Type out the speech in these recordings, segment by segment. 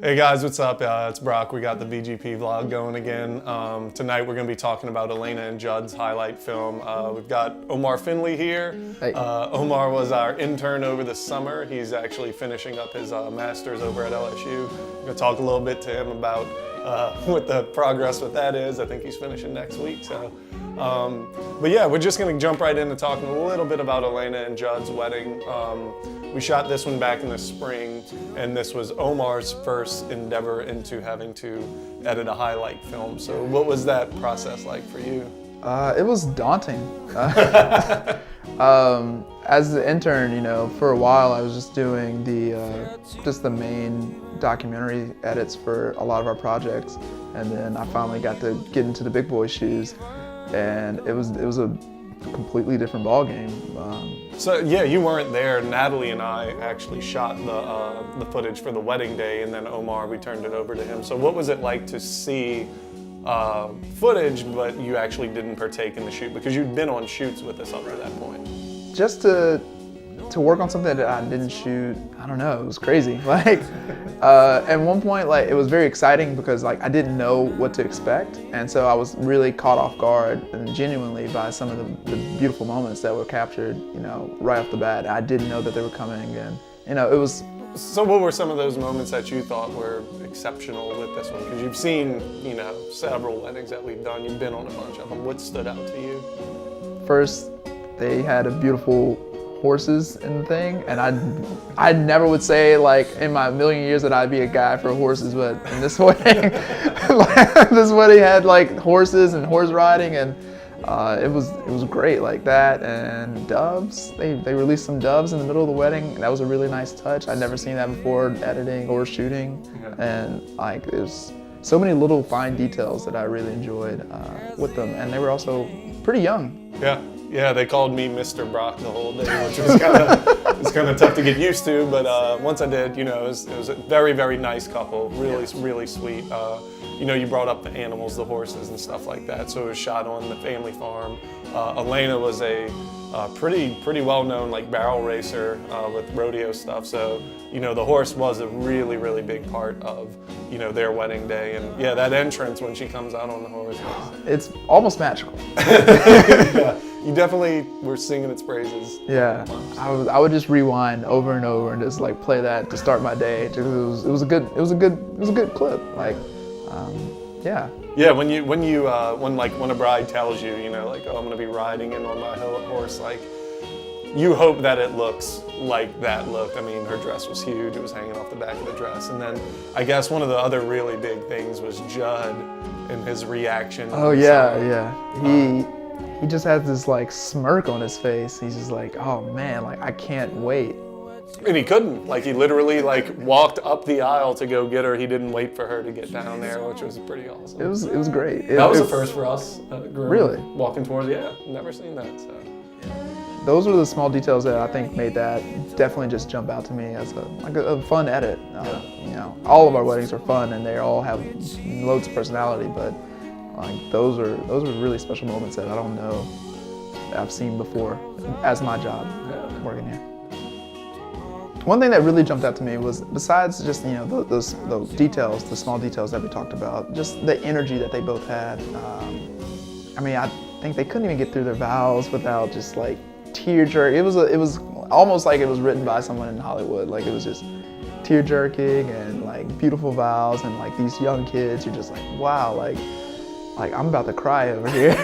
Hey guys, what's up? It's Brock. We got the VGP vlog going again. Tonight we're going to be talking about Alana and Judd's highlight film. We've got Omar Finley here. Hey. Omar was our intern over the summer. He's actually finishing up his master's over at LSU. We're going to talk a little bit to him about what the progress with that is. I think he's finishing next week. But yeah, we're just going to jump right into talking a little bit about Alana and Judd's wedding. We shot this one back in the spring, and this was Omar's first endeavor into having to edit a highlight film. So what was that process like for you? It was daunting. As the intern, for a while I was just doing the main documentary edits for a lot of our projects, and then I finally got to get into the big boy shoes, and it was a completely different ball game. So yeah, you weren't there. Natalie and I actually shot the footage for the wedding day, and then Omar, we turned it over to him. So what was it like to see footage, but you actually didn't partake in the shoot because you'd been on shoots with us up to that point? Just to work on something that I didn't shoot, I don't know, it was crazy. At one point, it was very exciting because I didn't know what to expect, and so I was really caught off guard and genuinely by some of the beautiful moments that were captured, right off the bat. I didn't know that they were coming, and it was. So what were some of those moments that you thought were exceptional with this one? Because you've seen, several weddings that we've done. You've been on a bunch of them. What stood out to you? First, they had a beautiful horses in the thing, and I never would say in my million years that I'd be a guy for horses, but in this wedding, this wedding had horses and horse riding, and it was great like that. And doves, they released some doves in the middle of the wedding, and that was a really nice touch. I'd never seen that before editing or shooting, and there's so many little fine details that I really enjoyed with them, and they were also pretty young. Yeah, they called me Mr. Brock the whole day, which was kind of tough to get used to. But once I did, it was a very, very nice couple, really sweet. You brought up the animals, the horses and stuff like that. So it was shot on the family farm. Alana was a pretty well-known barrel racer with rodeo stuff. So the horse was a really big part of their wedding day. And yeah, that entrance when she comes out on the horse, it's almost magical. Yeah. You definitely were singing its praises. Yeah, I would just rewind over and over and just play that to start my day. It was a good clip. Yeah. Yeah, when a bride tells you, oh, I'm gonna be riding in on my horse, you hope that it looks like that looked. I mean, her dress was huge. It was hanging off the back of the dress. And then I guess one of the other really big things was Judd and his reaction. Oh yeah. He just has this smirk on his face. He's just oh man, I can't wait. And he couldn't. He literally walked up the aisle to go get her. He didn't wait for her to get down there, which was pretty awesome. It was great. That was a first for us. Really? Walking towards, never seen that. So. Those were the small details that I think made that definitely just jump out to me as a fun edit. All of our weddings are fun and they all have loads of personality, but those are really special moments that I don't know that I've seen before as my job working here. One thing that really jumped out to me was, besides just those details, the small details that we talked about, just the energy that they both had. I think they couldn't even get through their vows without just tear jerk. It was almost like it was written by someone in Hollywood. It was just tear jerking and beautiful vows, and these young kids. You're just wow, I'm about to cry over here.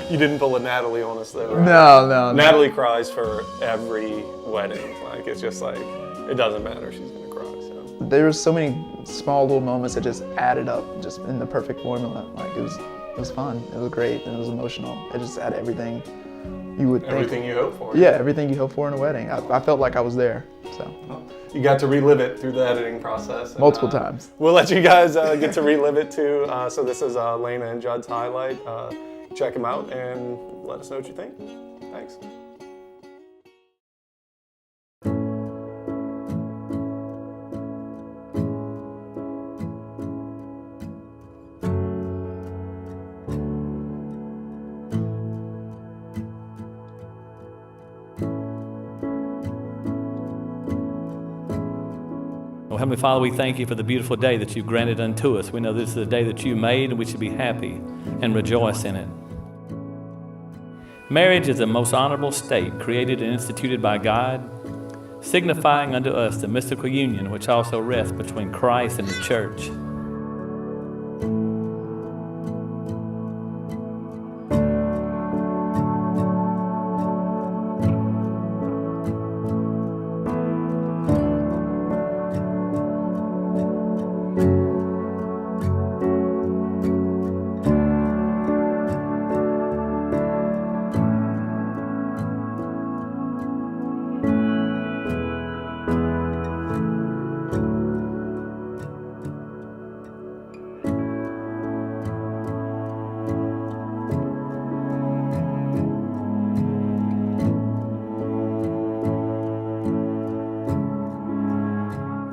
You didn't pull a Natalie on us though, right? No. Natalie cries for every wedding. It's just it doesn't matter. She's gonna cry. So there were so many small little moments that just added up, just in the perfect formula. It was fun. It was great, and it was emotional. It just had everything you would think. Everything you hope for. Yeah, everything you hope for in a wedding. I felt like I was there. So. Well, you got to relive it through the editing process. And, multiple times. We'll let you guys get to relive it too. So this is Alana and Judd's highlight. Check them out and let us know what you think. Thanks. Well, Heavenly Father, we thank you for the beautiful day that you've granted unto us. We know this is a day that you made, and we should be happy and rejoice in it. Marriage is a most honorable state created and instituted by God, signifying unto us the mystical union which also rests between Christ and the church.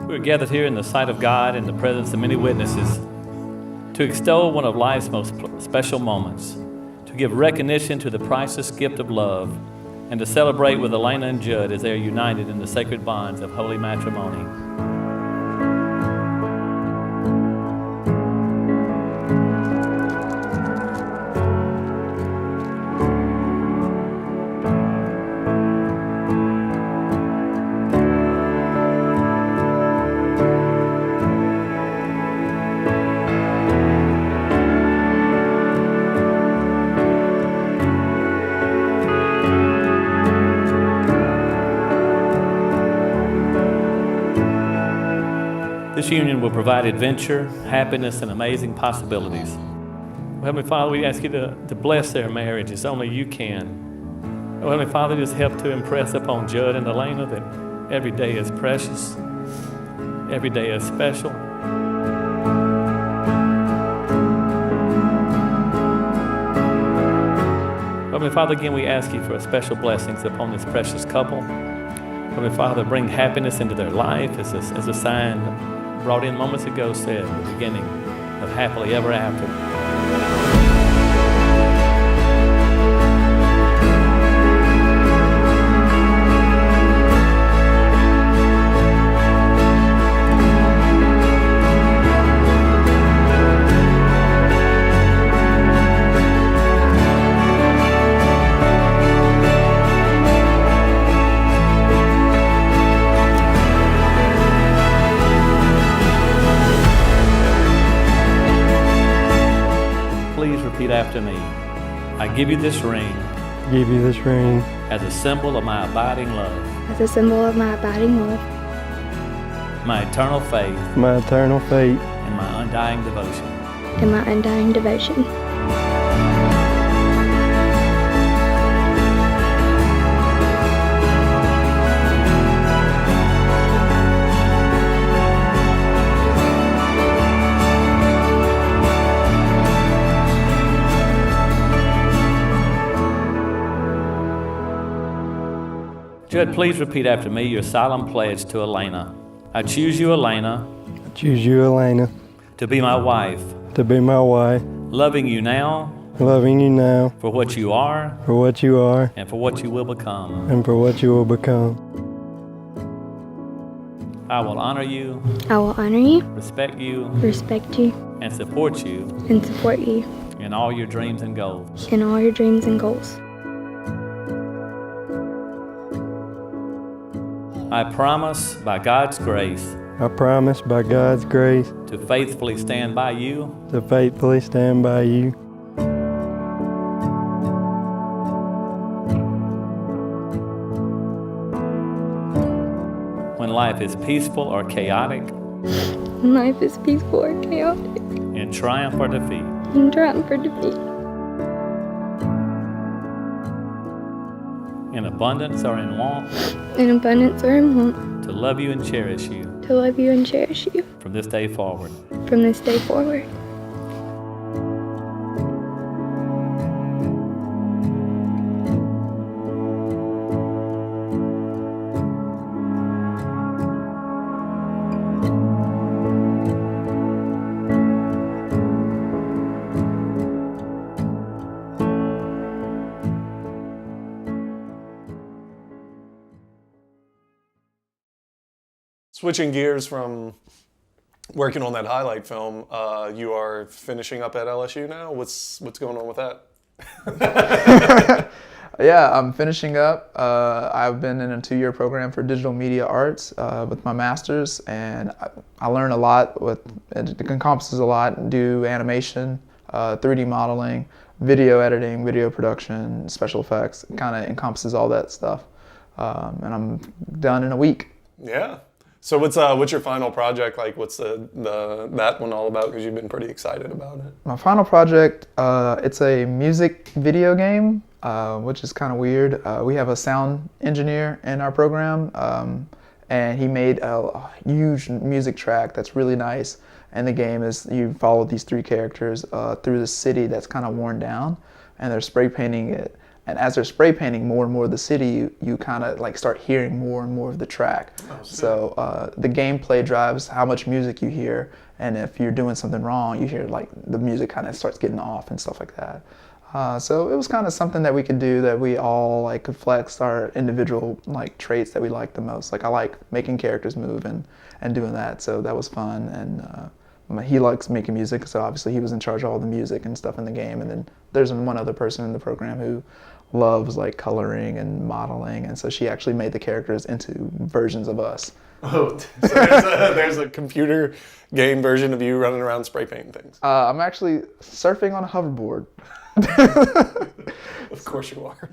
We are gathered here in the sight of God in the presence of many witnesses to extol one of life's most special moments, to give recognition to the priceless gift of love, and to celebrate with Alana and Judd as they are united in the sacred bonds of holy matrimony. This union will provide adventure, happiness, and amazing possibilities. Well, Heavenly Father, we ask you to bless their marriage as only you can. Oh, Heavenly Father, just help to impress upon Judd and Alana that every day is precious, every day is special. Heavenly Father, again, we ask you for special blessings upon this precious couple. Heavenly Father, bring happiness into their life as a sign brought in moments ago said, the beginning of happily ever after. Please repeat after me. I give you this ring. Give you this ring as a symbol of my abiding love. As a symbol of my abiding love. My eternal faith. My eternal faith. And my undying devotion. And my undying devotion. Judd, please repeat after me your solemn pledge to Alana. I choose you, Alana. I choose you, Alana. To be my wife. To be my wife. Loving you now. Loving you now. For what you are. For what you are. And for what you will become. And for what you will become. I will honor you. I will honor you. Respect you. Respect you. And support you. And support you. In all your dreams and goals. In all your dreams and goals. I promise, by God's grace, I promise, by God's grace, to faithfully stand by you, to faithfully stand by you, when life is peaceful or chaotic, when life is peaceful or chaotic, in triumph or defeat, in triumph or defeat, in abundance or in want, in abundance or in want, to love you and cherish you, to love you and cherish you, from this day forward. From this day forward. Switching gears from working on that highlight film, you are finishing up at LSU now. What's going on with that? Yeah, I'm finishing up. I've been in a 2-year program for digital media arts with my master's, and I learn a lot. It encompasses a lot. Do animation, 3D modeling, video editing, video production, special effects. It kind of encompasses all that stuff, and I'm done in a week. Yeah. So what's your final project like? What's that one all about? Because you've been pretty excited about it. My final project, it's a music video game, which is kind of weird. We have a sound engineer in our program, and he made a huge music track that's really nice. And the game is you follow these 3 characters through the city that's kind of worn down, and they're spray painting it. And as they're spray painting more and more of the city, you kind of like start hearing more and more of the track. Oh, so the gameplay drives how much music you hear, and if you're doing something wrong, you hear like the music kind of starts getting off and stuff like that. So it was kind of something that we could do, that we all like could flex our individual like traits that we like the most. Like I like making characters move and doing that, so that was fun. And he likes making music, so obviously he was in charge of all the music and stuff in the game. And then there's one other person in the program who loves like coloring and modeling, and so she actually made the characters into versions of us. Oh, so there's a computer game version of you running around spray painting things. I'm actually surfing on a hoverboard. Of course you are.